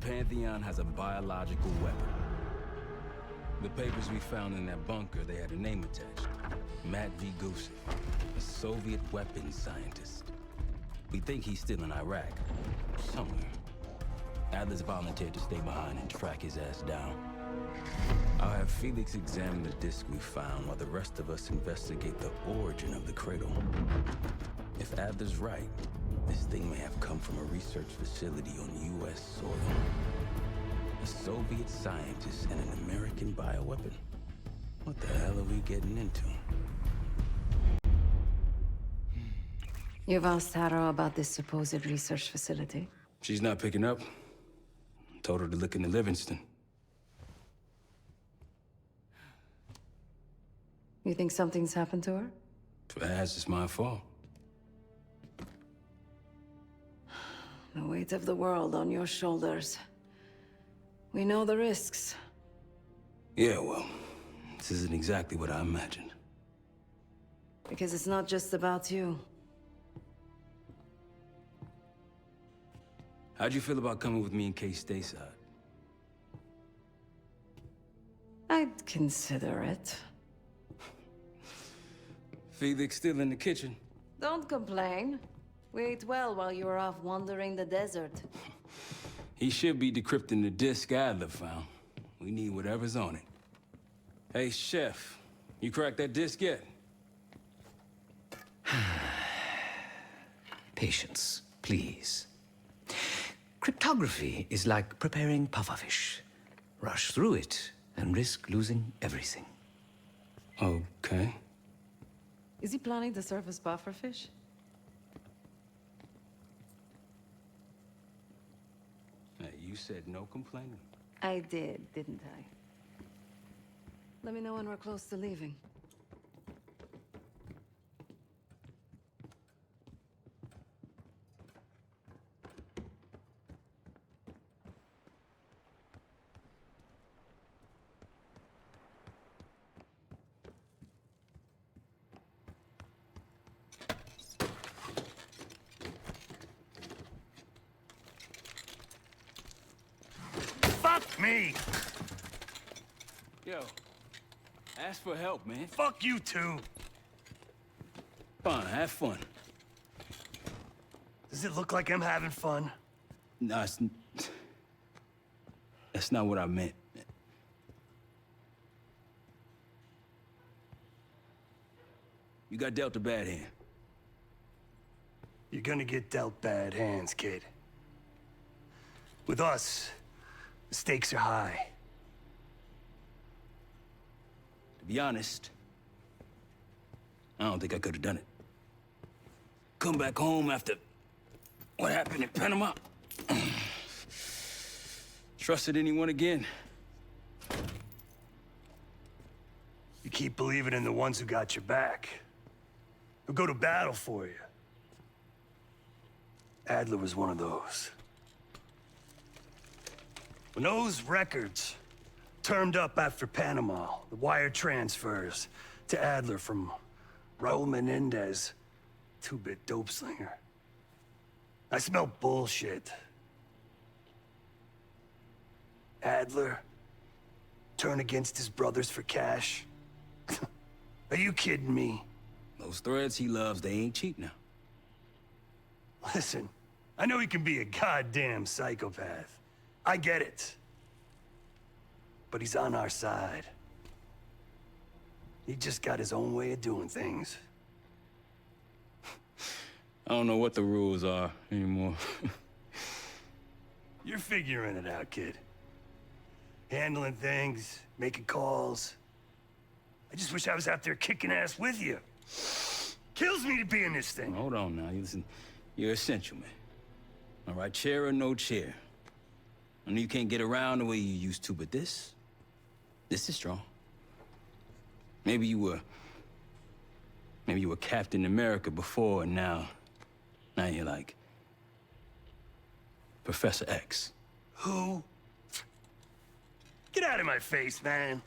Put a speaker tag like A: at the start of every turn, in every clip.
A: Pantheon has a biological weapon. The papers we found in that bunker, they had a name attached. Matt V. Gusev, a Soviet weapons scientist. We think he's still in Iraq, somewhere. Adler's volunteered to stay behind and track his ass down. I'll have Felix examine the disc we found while the rest of us investigate the origin of the cradle. If Adler's right, this thing may have come from a research facility on U.S. soil. A Soviet scientist and an American bioweapon. What the hell are we getting into?
B: You've asked Harrow about this supposed research facility?
A: She's not picking up. Told her to look into Livingston.
B: You think something's happened to her?
A: If it has, it's my fault.
B: The weight of the world on your shoulders. We know the risks.
A: Yeah, well, this isn't exactly what I imagined.
B: Because it's not just about you.
A: How'd you feel about coming with me in case stateside?
B: I'd consider it.
A: Felix still in the kitchen?
B: Don't complain. We ate well while you were off wandering the desert.
A: He should be decrypting the disc Adler found. We need whatever's on it. Hey, Chef, you cracked that disc yet?
C: Patience, please. Cryptography is like preparing pufferfish. Rush through it and risk losing everything.
A: Okay.
B: Is he planning to serve us pufferfish?
A: Hey, you said no complaining.
B: I did, didn't I? Let me know when we're close to leaving.
D: Fuck me!
A: Yo, ask for help, man.
D: Fuck you too!
A: Fine, have fun.
D: Does it look like I'm having fun?
A: No, that's not what I meant. You got dealt a bad hand.
D: You're gonna get dealt bad hands, kid. With us, the stakes are high.
A: To be honest, I don't think I could have done it. Come back home after what happened in Panama. Trusted anyone again?
D: You keep believing in the ones who got your back. Who'll go to battle for you. Adler was one of those. When those records turned up after Panama, the wire transfers to Adler from Raul Menendez, two-bit dope slinger, I smelled bullshit. Adler turn against his brothers for cash? Are you kidding me?
A: Those threads he loves, they ain't cheap now.
D: Listen, I know he can be a goddamn psychopath. I get it. But he's on our side. He just got his own way of doing things.
A: I don't know what the rules are anymore.
D: You're figuring it out, kid. Handling things, making calls. I just wish I was out there kicking ass with you. Kills me to be in this thing.
A: Hold on now, listen. You're essential, man. All right, chair or no chair. I know you can't get around the way you used to, but this is strong. Maybe you were Captain America before, and now you're like Professor X.
D: Who? Get out of my face, man.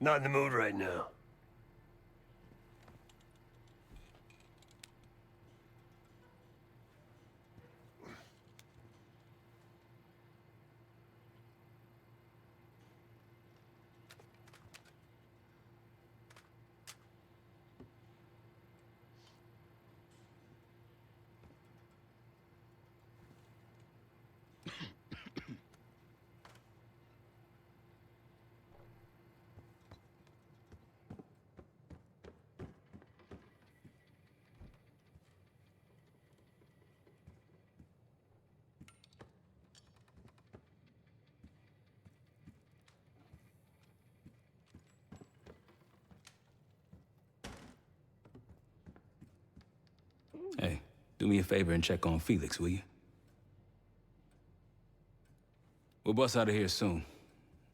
D: Not in the mood right now.
A: Hey, do me a favor and check on Felix, will you? We'll bust out of here soon.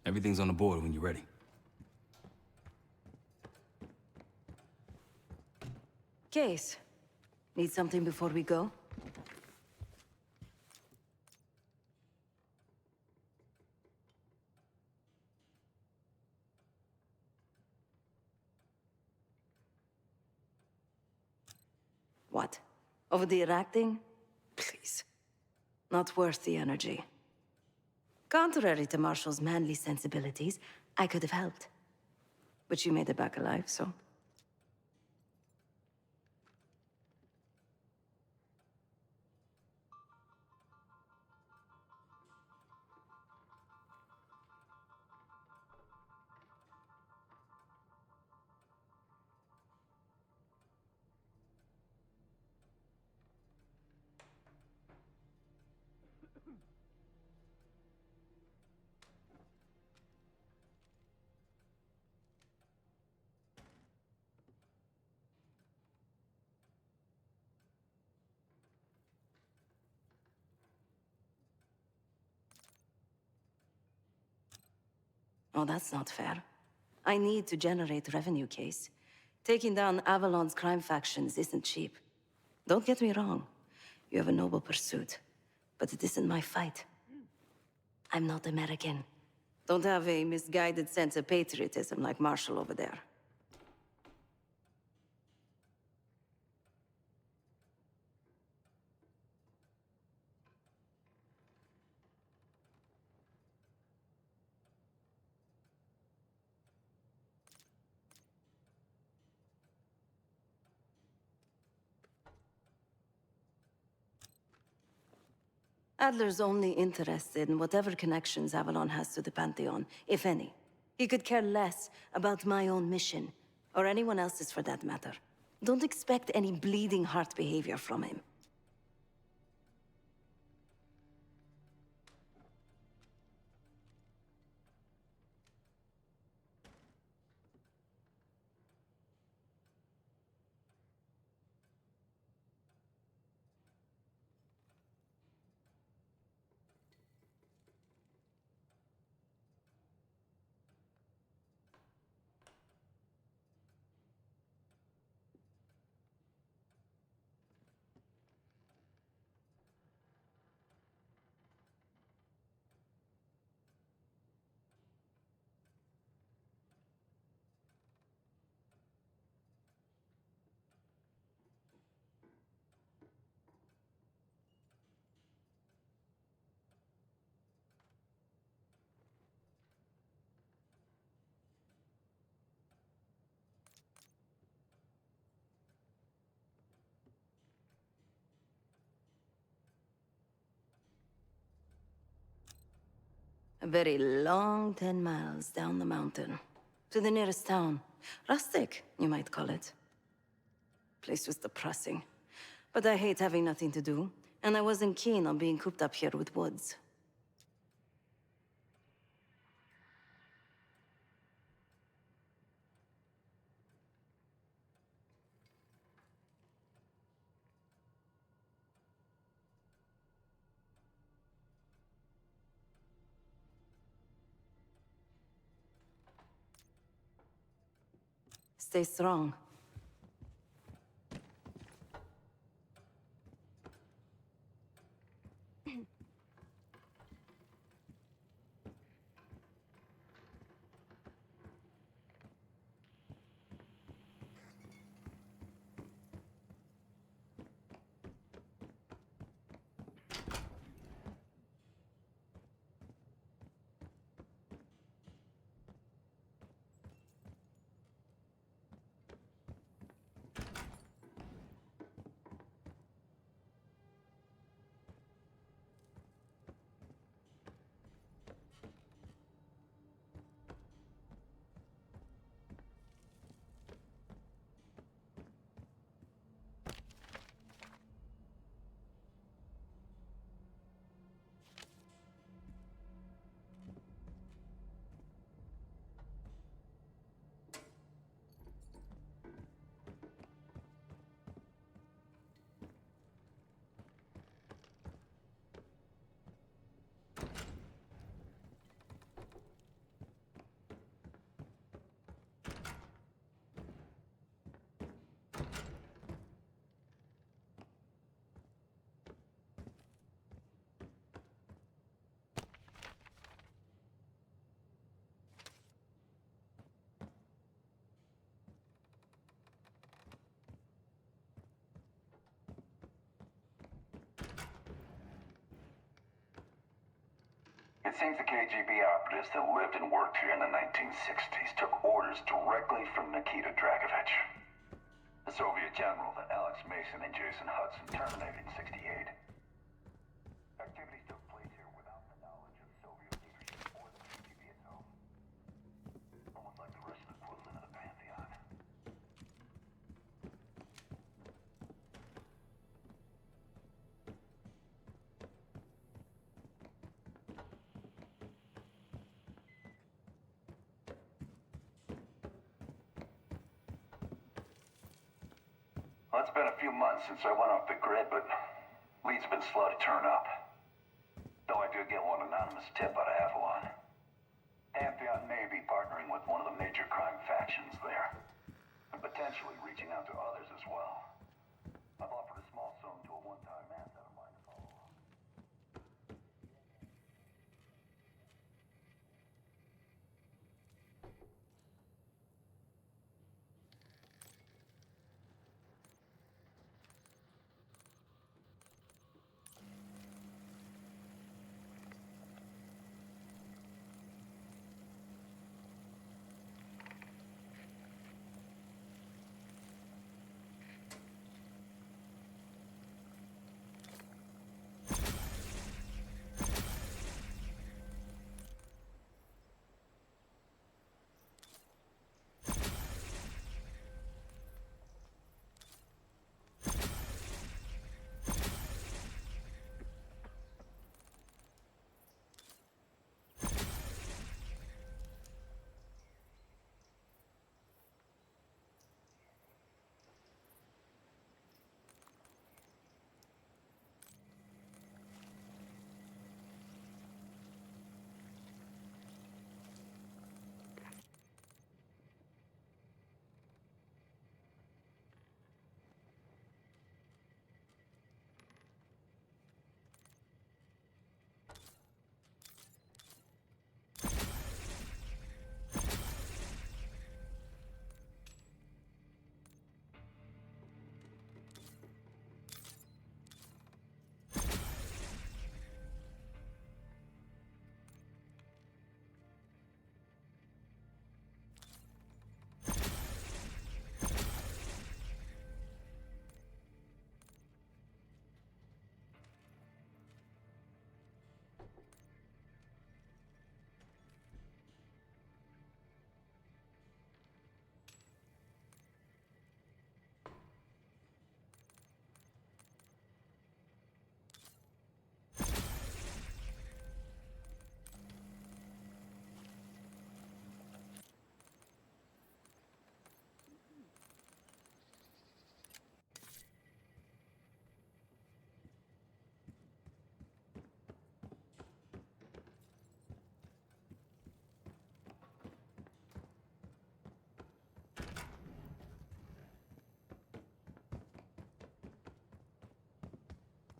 A: Everything's on the board when you're ready.
B: Case, need something before we go? What? Over the acting? Please. Not worth the energy. Contrary to Marshall's manly sensibilities, I could have helped. But you made it back alive, so... Oh, that's not fair. I need to generate revenue, Case. Taking down Avalon's crime factions isn't cheap. Don't get me wrong. You have a noble pursuit. But it isn't my fight. I'm not American. Don't have a misguided sense of patriotism like Marshall over there. Adler's only interested in whatever connections Avalon has to the Pantheon, if any. He could care less about my own mission, or anyone else's for that matter. Don't expect any bleeding heart behavior from him. A very long 10 miles down the mountain. To the nearest town. Rustic, you might call it. Place was depressing. But I hate having nothing to do, and I wasn't keen on being cooped up here with Woods. Stay strong.
E: seems the KGB operatives that lived and worked here in the 1960s took orders directly from Nikita Dragovich, the Soviet general that Alex Mason and Jason Hudson terminated in '68. Activities took place here without the knowledge of Soviet leadership or the KGB itself. Almost like the Russian equivalent of the Pantheon. Well, it's been a few months since I went off the grid, but leads have been slow to turn up. Though I did get one anonymous tip out of Avalon. Pantheon may be partnering with one of the major crime factions there, and potentially reaching out to others as well. I've offered a small sum to a one-time man that I might follow up.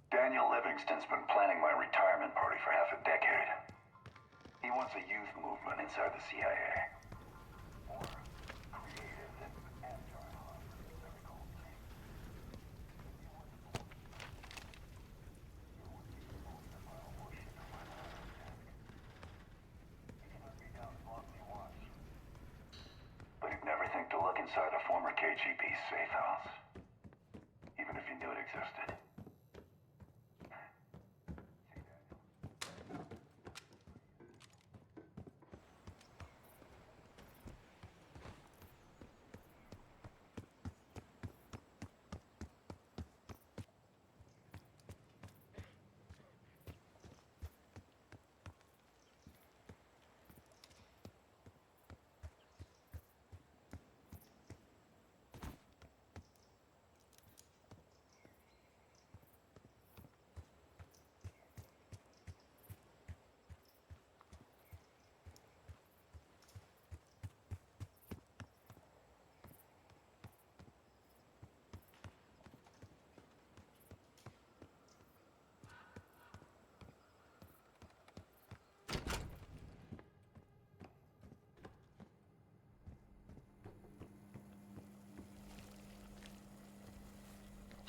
E: Daniel Livingston's been planning my retirement party for half a decade. He wants a youth movement inside the CIA. More creative than agile. Very cool. But he'd never think to look inside a former KGB safe house, even if he knew it existed.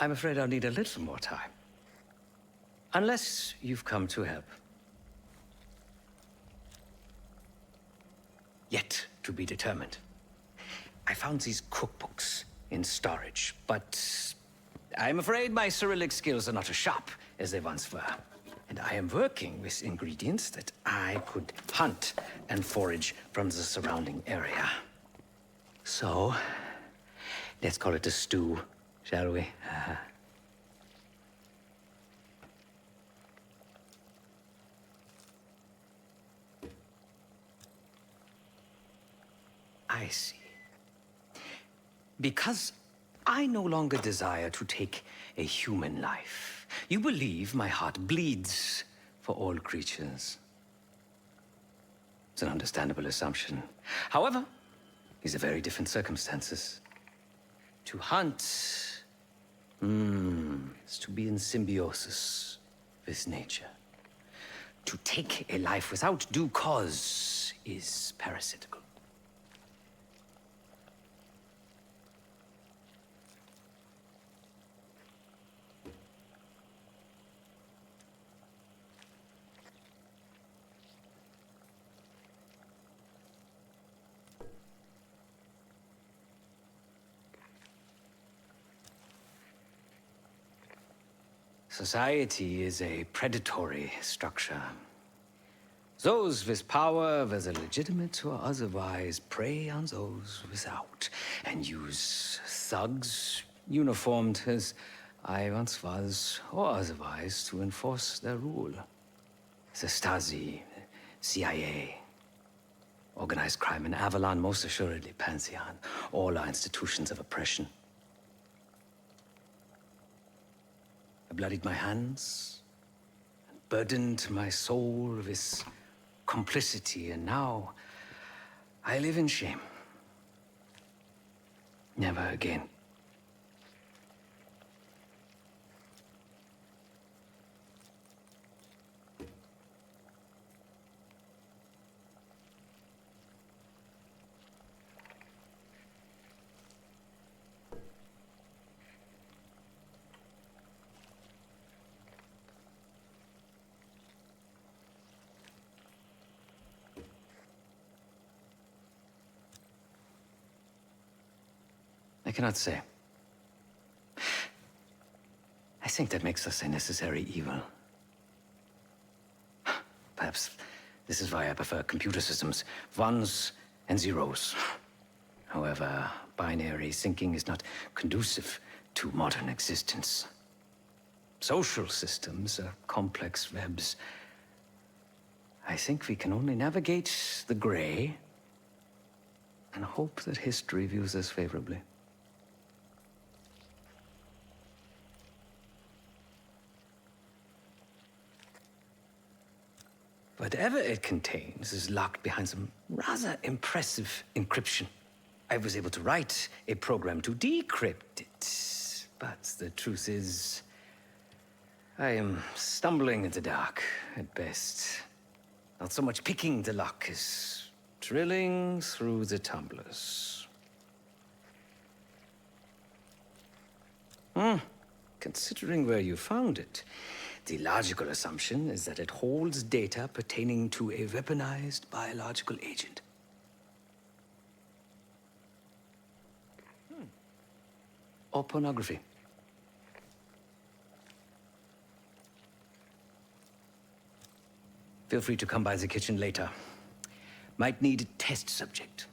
C: I'm afraid I'll need a little more time. Unless you've come to help. Yet to be determined. I found these cookbooks in storage, but I'm afraid my Cyrillic skills are not as sharp as they once were. And I am working with ingredients that I could hunt and forage from the surrounding area. So, let's call it a stew, shall we? I see. Because I no longer desire to take a human life, you believe my heart bleeds for all creatures. It's an understandable assumption. However, these are very different circumstances. To hunt is to be in symbiosis with nature. To take a life without due cause is parasitical. Society is a predatory structure. Those with power, whether legitimate or otherwise, prey on those without, and use thugs, uniformed as I once was, or otherwise, to enforce their rule. The Stasi, CIA, organized crime in Avalon, most assuredly Pantheon, all are institutions of oppression. I bloodied my hands, and burdened my soul with complicity, and now I live in shame. Never again. I cannot say. I think that makes us a necessary evil. Perhaps this is why I prefer computer systems. Ones and zeros. However, binary thinking is not conducive to modern existence. Social systems are complex webs. I think we can only navigate the gray and hope that history views us favorably. Whatever it contains is locked behind some rather impressive encryption. I was able to write a program to decrypt it, but the truth is, I am stumbling in the dark at best. Not so much picking the lock as drilling through the tumblers. Considering where you found it, the logical assumption is that it holds data pertaining to a weaponized biological agent. Or pornography. Feel free to come by the kitchen later. Might need a test subject.